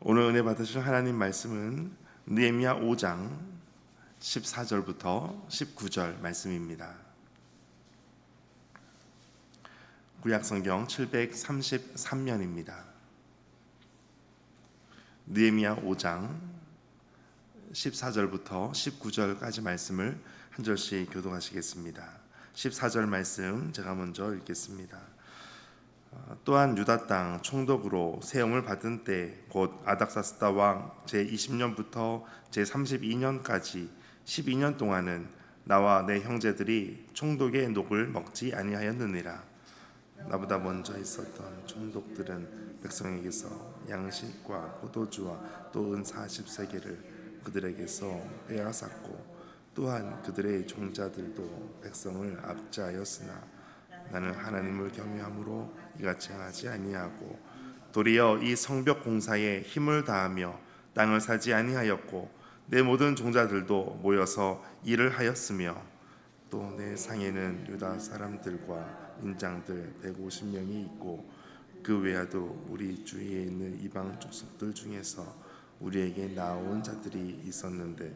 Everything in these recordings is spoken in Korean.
오늘 은혜 받으실 하나님 말씀은 느헤미야 5장 14절부터 19절 말씀입니다. 구약성경 733면입니다. 느헤미야 5장 14절부터 19절까지 말씀을 한 절씩 교독하시겠습니다. 14절 말씀 제가 먼저 읽겠습니다. 또한 유다 땅 총독으로 세움을 받은 때 곧 아닥사스다 왕 제20년부터 제32년까지 12년 동안은 나와 내 형제들이 총독의 녹을 먹지 아니하였느니라. 나보다 먼저 있었던 총독들은 백성에게서 양식과 포도주와 또 은 40세겔을 그들에게서 빼앗았고 또한 그들의 종자들도 백성을 압제하였으나 나는 하나님을 경외함으로 이같이 하지 아니하고 도리어 이 성벽 공사에 힘을 다하며 땅을 사지 아니하였고 내 모든 종자들도 모여서 일을 하였으며 또 내 상에는 유다 사람들과 인장들 150명이 있고 그 외에도 우리 주위에 있는 이방 족속들 중에서 우리에게 나온 자들이 있었는데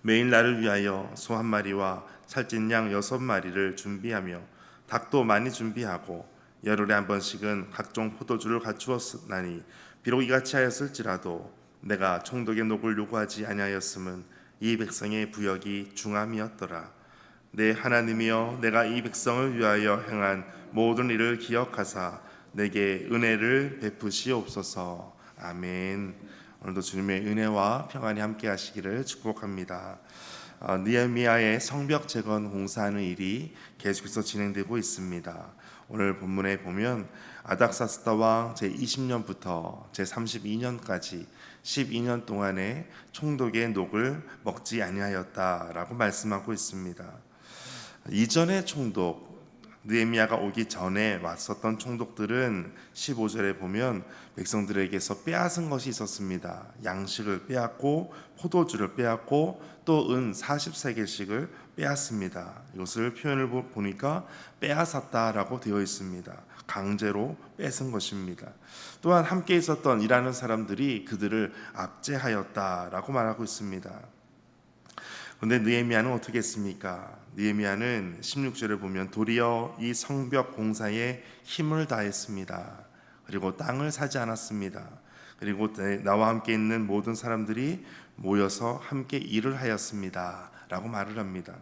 매일 나를 위하여 소 한 마리와 살찐 양 6마리를 준비하며 닭도 많이 준비하고 열흘에 한 번씩은 각종 포도주를 갖추었나니 비록 이같이 하였을지라도 내가 총독의 녹을 요구하지 아니하였음은 이 백성의 부역이 중함이었더라. 내 하나님이여 내가 이 백성을 위하여 행한 모든 일을 기억하사 내게 은혜를 베푸시옵소서. 아멘. 오늘도 주님의 은혜와 평안이 함께 하시기를 축복합니다. 느헤미야의 성벽 재건 공사하는 일이 계속해서 진행되고 있습니다. 오늘 본문에 보면 아닥사스다 왕 제20년부터 제32년까지 12년 동안의 총독의 녹을 먹지 아니하였다라고 말씀하고 있습니다. 이전의 총독 느헤미야가 오기 전에 왔었던 총독들은 15절에 보면 백성들에게서 빼앗은 것이 있었습니다. 양식을 빼앗고 포도주를 빼앗고 또 은 40세겔씩을 빼앗습니다. 이것을 표현을 보니까 빼앗았다라고 되어 있습니다. 강제로 뺏은 것입니다. 또한 함께 있었던 일하는 사람들이 그들을 압제하였다라고 말하고 있습니다. 그런데 느헤미야는 어떻게 했습니까? 느헤미야는 16절에 보면 도리어 이 성벽 공사에 힘을 다했습니다. 그리고 땅을 사지 않았습니다. 그리고 나와 함께 있는 모든 사람들이 모여서 함께 일을 하였습니다 라고 말을 합니다.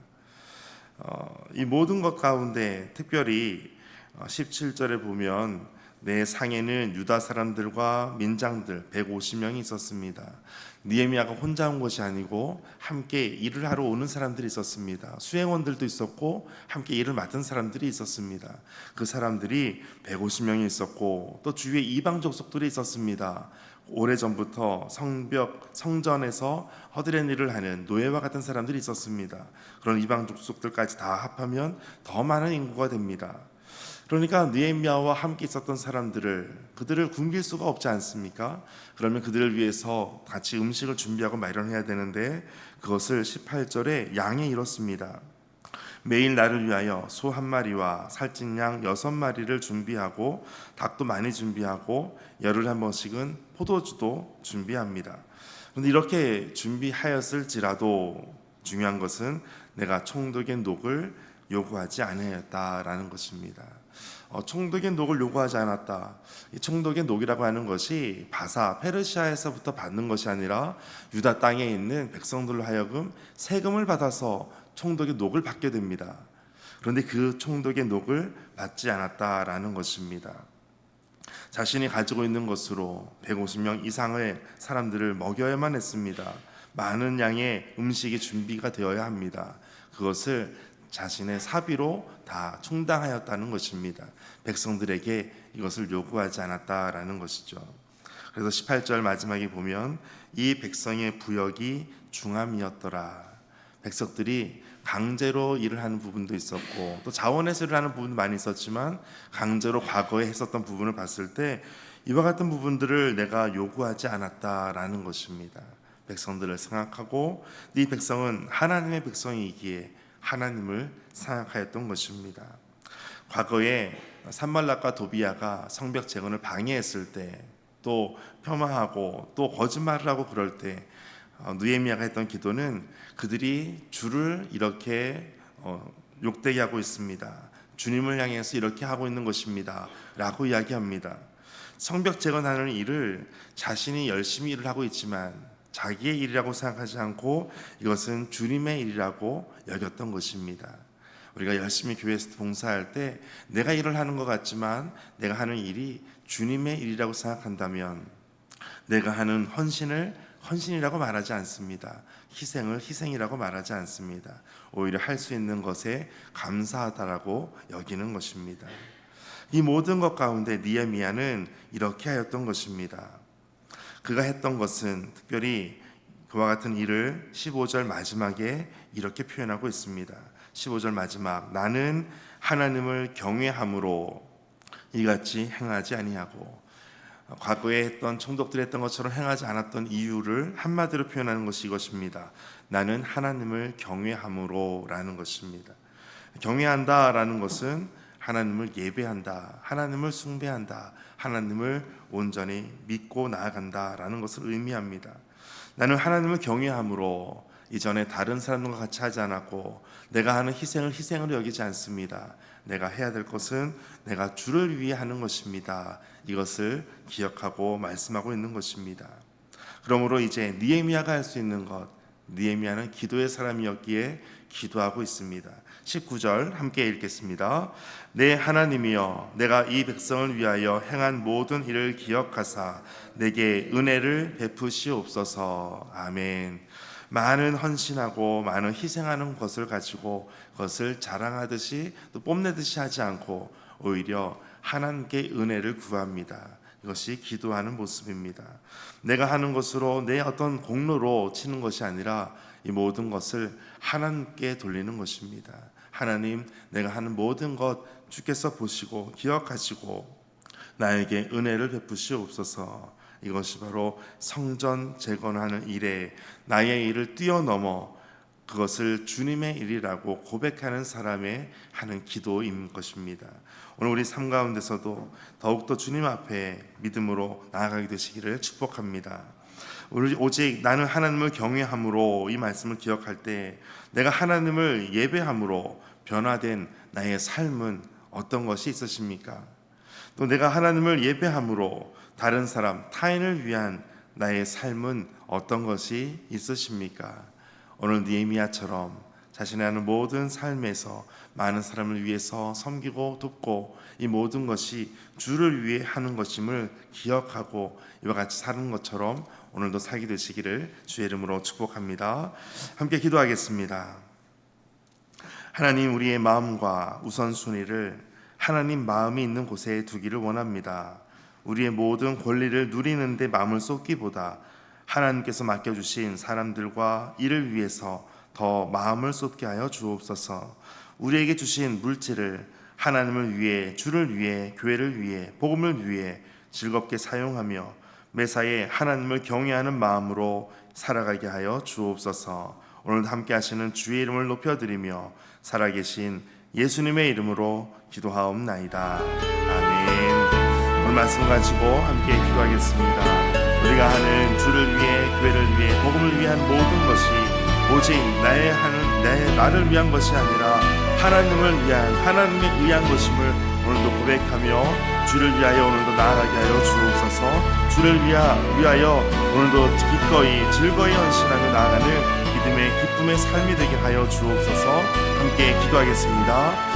이 모든 것 가운데 특별히 17절에 보면 내 상에는 유다 사람들과 민장들 150명이 있었습니다. 느헤미야가 혼자 온 것이 아니고 함께 일을 하러 오는 사람들이 있었습니다. 수행원들도 있었고 함께 일을 맡은 사람들이 있었습니다. 그 사람들이 150명이 있었고 또 주위에 이방 족속들이 있었습니다. 오래전부터 성전에서 허드렛 일을 하는 노예와 같은 사람들이 있었습니다. 그런 이방 족속들까지 다 합하면 더 많은 인구가 됩니다. 그러니까 느헤미야와 함께 있었던 그들을 굶길 수가 없지 않습니까? 그러면 그들을 위해서 같이 음식을 준비하고 마련해야 되는데 그것을 18절에 양에 이뤘습니다. 매일 나를 위하여 소 한 마리와 살찐 양 6마리를 준비하고 닭도 많이 준비하고 열흘에 한 번씩은 포도주도 준비합니다. 그런데 이렇게 준비하였을지라도 중요한 것은 내가 총독의 녹을 요구하지 아니하였다라는 것입니다. 총독의 녹을 요구하지 않았다. 이 총독의 녹이라고 하는 것이 페르시아에서부터 받는 것이 아니라 유다 땅에 있는 백성들로 하여금 세금을 받아서 총독의 녹을 받게 됩니다. 그런데 그 총독의 녹을 받지 않았다라는 것입니다. 자신이 가지고 있는 것으로 150명 이상의 사람들을 먹여야만 했습니다. 많은 양의 음식이 준비가 되어야 합니다. 그것을 자신의 사비로 다 충당하였다는 것입니다. 백성들에게 이것을 요구하지 않았다라는 것이죠. 그래서 18절 마지막에 보면 이 백성의 부역이 중함이었더라. 백성들이 강제로 일을 하는 부분도 있었고 또 자원해서 일을 하는 부분도 많이 있었지만 강제로 과거에 했었던 부분을 봤을 때 이와 같은 부분들을 내가 요구하지 않았다라는 것입니다. 백성들을 생각하고 이 백성은 하나님의 백성이기에 하나님을 생각하였던 것입니다. 과거에 산발락과 도비야가 성벽 재건을 방해했을 때 또 폄하하고 또 거짓말을 하고 그럴 때 느헤미야가 했던 기도는 그들이 주를 이렇게 욕되게 하고 있습니다. 주님을 향해서 이렇게 하고 있는 것입니다 라고 이야기합니다. 성벽 재건하는 일을 자신이 열심히 일을 하고 있지만 자기의 일이라고 생각하지 않고 이것은 주님의 일이라고 여겼던 것입니다. 우리가 열심히 교회에서 봉사할 때 내가 일을 하는 것 같지만 내가 하는 일이 주님의 일이라고 생각한다면 내가 하는 헌신을 헌신이라고 말하지 않습니다. 희생을 희생이라고 말하지 않습니다. 오히려 할 수 있는 것에 감사하다라고 여기는 것입니다. 이 모든 것 가운데 느헤미야는 이렇게 하였던 것입니다. 그가 했던 것은 특별히 그와 같은 일을 15절 마지막에 이렇게 표현하고 있습니다. 15절 마지막, 나는 하나님을 경외함으로 이같이 행하지 아니하고, 과거에 했던 총독들이 했던 것처럼 행하지 않았던 이유를 한마디로 표현하는 것이 이것입니다. 나는 하나님을 경외함으로 라는 것입니다. 경외한다 라는 것은 하나님을 예배한다, 하나님을 숭배한다, 하나님을 온전히 믿고 나아간다 라는 것을 의미합니다. 나는 하나님을 경외함으로 이전에 다른 사람들과 같이 하지 않았고 내가 하는 희생을 희생으로 여기지 않습니다. 내가 해야 될 것은 내가 주를 위해 하는 것입니다. 이것을 기억하고 말씀하고 있는 것입니다. 그러므로 이제 느헤미야가 할 수 있는 것, 느헤미야는 기도의 사람이었기에 기도하고 있습니다. 19절 함께 읽겠습니다. 내 하나님이여, 내가 이 백성을 위하여 행한 모든 일을 기억하사 내게 은혜를 베푸시옵소서. 아멘. 많은 헌신하고 많은 희생하는 것을 가지고 그것을 자랑하듯이 또 뽐내듯이 하지 않고 오히려 하나님께 은혜를 구합니다. 이것이 기도하는 모습입니다. 내가 하는 것으로 내 어떤 공로로 치는 것이 아니라 이 모든 것을 하나님께 돌리는 것입니다. 하나님, 내가 하는 모든 것 주께서 보시고 기억하시고 나에게 은혜를 베푸시옵소서. 이것이 바로 성전 재건하는 일에 나의 일을 뛰어넘어 그것을 주님의 일이라고 고백하는 사람의 하는 기도인 것입니다. 오늘 우리 삶 가운데서도 더욱더 주님 앞에 믿음으로 나아가게 되시기를 축복합니다. 오직 나는 하나님을 경외함으로 이 말씀을 기억할 때 내가 하나님을 예배함으로 변화된 나의 삶은 어떤 것이 있으십니까? 또 내가 하나님을 예배함으로 다른 사람, 타인을 위한 나의 삶은 어떤 것이 있으십니까? 오늘 느헤미야처럼 자신의 하는 모든 삶에서 많은 사람을 위해서 섬기고 돕고 이 모든 것이 주를 위해 하는 것임을 기억하고 이와 같이 사는 것처럼 오늘도 살게 되시기를 주의 이름으로 축복합니다. 함께 기도하겠습니다. 하나님, 우리의 마음과 우선순위를 하나님 마음이 있는 곳에 두기를 원합니다. 우리의 모든 권리를 누리는데 마음을 쏟기보다 하나님께서 맡겨주신 사람들과 일을 위해서 더 마음을 쏟게 하여 주옵소서. 우리에게 주신 물질을 하나님을 위해, 주를 위해, 교회를 위해, 복음을 위해 즐겁게 사용하며 매사에 하나님을 경외하는 마음으로 살아가게 하여 주옵소서. 오늘도 함께 하시는 주의 이름을 높여드리며 살아계신 예수님의 이름으로 기도하옵나이다. 아멘. 오늘 말씀 가지고 함께 기도하겠습니다. 우리가 하는 주를 위해, 교회를 위해, 복음을 위한 모든 것이 오직 나를 위한 것이 아니라 하나님을 위한, 하나님에 의한 것임을 오늘도 고백하며 주를 위하여 오늘도 나아가게 하여 주옵소서. 주를 위하여 오늘도 기꺼이 즐거이 헌신하며 나아가는 믿음의 기쁨의 삶이 되게 하여 주옵소서. 함께 기도하겠습니다.